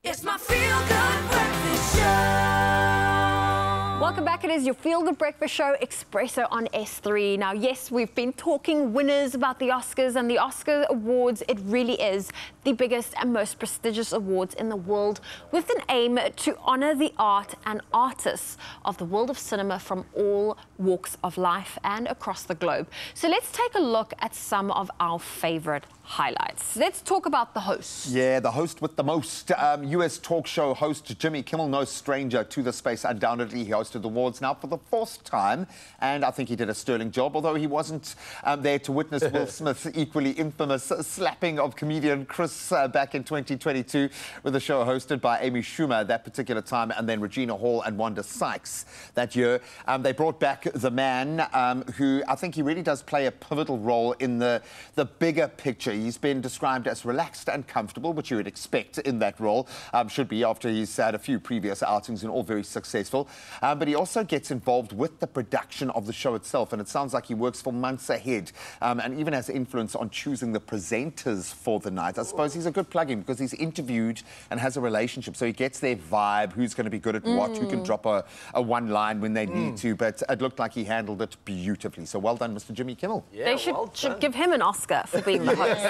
It's my feel-good breakfast show. Welcome back. It is your feel-good breakfast show, Expresso on S3. Now, yes, we've been talking winners about the Oscars and the Oscar Awards. It really is the biggest and most prestigious awards in the world, with an aim to honor the art and artists of the world of cinema from all walks of life and across the globe. So let's take a look at some of our favorite highlights. Let's talk about the host. Yeah, the host with the most. US talk show host Jimmy Kimmel, no stranger to the space, undoubtedly. He hosted the awards now for the fourth time, and I think he did a sterling job, although he wasn't there to witness Will Smith's equally infamous slapping of comedian Chris back in 2022, with the show hosted by Amy Schumer at that particular time, and then Regina Hall and Wanda Sykes that year. They brought back the man who I think he really does play a pivotal role in the bigger picture. He's been described as relaxed and comfortable, which you would expect in that role, should be after he's had a few previous outings and all very successful. But he also gets involved with the production of the show itself, and it sounds like he works for months ahead, and even has influence on choosing the presenters for the night. I suppose he's a good plug-in because he's interviewed and has a relationship, so he gets their vibe, who's going to be good at what, who can drop a one line when they need to, but it looked like he handled it beautifully. So well done, Mr. Jimmy Kimmel. Yeah, they should give him an Oscar for being the host.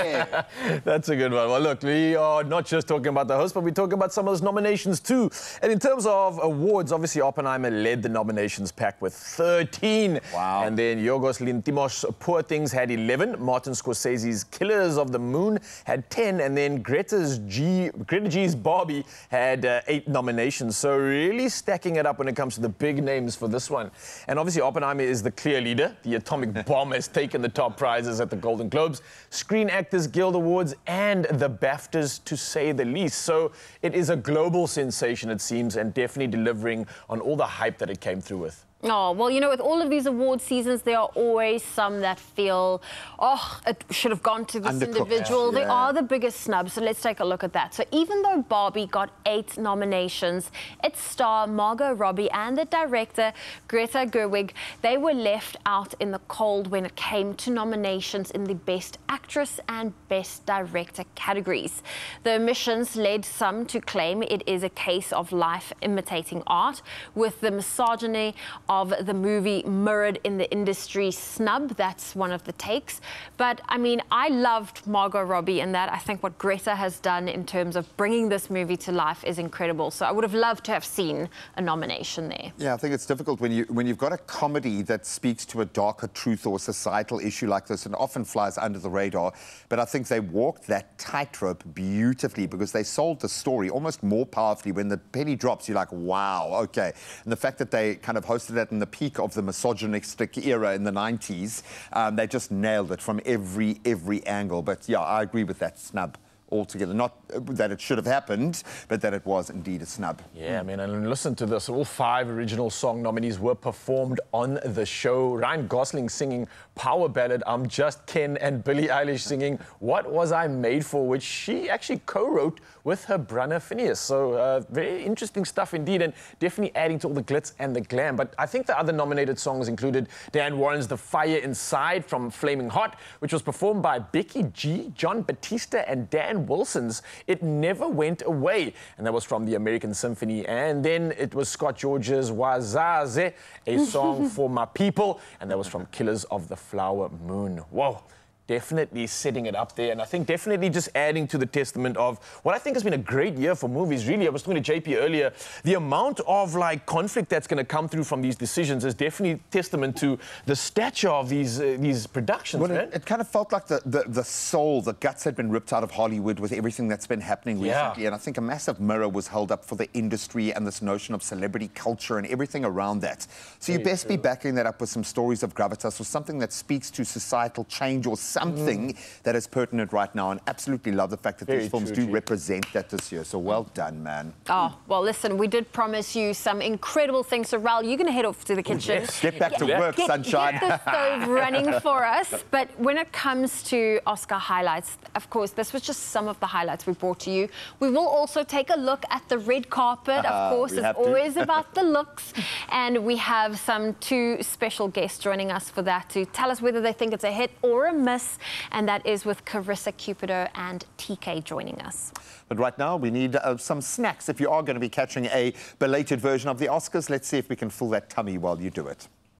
That's a good one. Well, look, we are not just talking about the host, but we're talking about some of those nominations too. And in terms of awards, obviously Oppenheimer led the nominations pack with 13. Wow. And then Yorgos Lanthimos' Poor Things had 11. Martin Scorsese's Killers of the Moon had 10. And then Greta G's Barbie had 8 nominations. So really stacking it up when it comes to the big names for this one. And obviously Oppenheimer is the clear leader. The atomic bomb has taken the top prizes at the Golden Globes, Screen Actors Guild Awards, and the BAFTAs, to say the least. So it is a global sensation, it seems, and definitely delivering on all the hype that it came through with. Oh, well, you know, with all of these award seasons, there are always some that feel, oh, it should have gone to this individual. Yeah. They are the biggest snubs, so let's take a look at that. So even though Barbie got 8 nominations, its star Margot Robbie and the director Greta Gerwig, they were left out in the cold when it came to nominations in the Best Actress and Best Director categories. The omissions led some to claim it is a case of life imitating art, with the misogyny of the movie mirrored in the industry snub. That's one of the takes. But, I mean, I loved Margot Robbie in that. I think what Greta has done in terms of bringing this movie to life is incredible. So I would have loved to have seen a nomination there. Yeah, I think it's difficult when you've got a comedy that speaks to a darker truth or a societal issue like this, and often flies under the radar. But I think they walked that tightrope beautifully, because they sold the story almost more powerfully. When the penny drops, you're like, wow, okay. And the fact that they kind of hosted that in the peak of the misogynistic era in the 90s, they just nailed it from every angle. But yeah, I agree with that snub altogether. Not that it should have happened, but that it was indeed a snub. Yeah, I mean, and listen to this. All 5 original song nominees were performed on the show. Ryan Gosling singing Power Ballad, I'm Just Ken, and Billie Eilish singing What Was I Made For, which she actually co-wrote with her brother Phineas. So very interesting stuff indeed, and definitely adding to all the glitz and the glam. But I think the other nominated songs included Dan Warren's The Fire Inside from Flaming Hot, which was performed by Becky G, John Batista, and Dan Wilson's It Never Went Away, and that was from the American Symphony. And then it was Scott George's Wazaze, a song for my people, and that was from Killers of the Flower Moon. Whoa. Definitely setting it up there, and I think definitely just adding to the testament of what I think has been a great year for movies, really. I was talking to JP earlier. The amount of, like, conflict that's going to come through from these decisions is definitely testament to the stature of these productions, well, man. It kind of felt like the soul, the guts had been ripped out of Hollywood with everything that's been happening recently, and I think a massive mirror was held up for the industry and this notion of celebrity culture and everything around that. So you best be backing that up with some stories of gravitas or something that speaks to societal change or something that is pertinent right now, and absolutely love the fact that these films do represent that this year. So well done, man. Oh, well, listen, we did promise you some incredible things. So, Raul, you're going to head off to the kitchen. Yes. Get back to work, sunshine. Get the stove running for us. But when it comes to Oscar highlights, of course, this was just some of the highlights we brought to you. We will also take a look at the red carpet. Of course, it's always about the looks. And we have 2 special guests joining us for that to tell us whether they think it's a hit or a miss. us, and that is with Carissa Cupido and TK joining us. But right now, we need some snacks. If you are going to be catching a belated version of the Oscars, let's see if we can fill that tummy while you do it.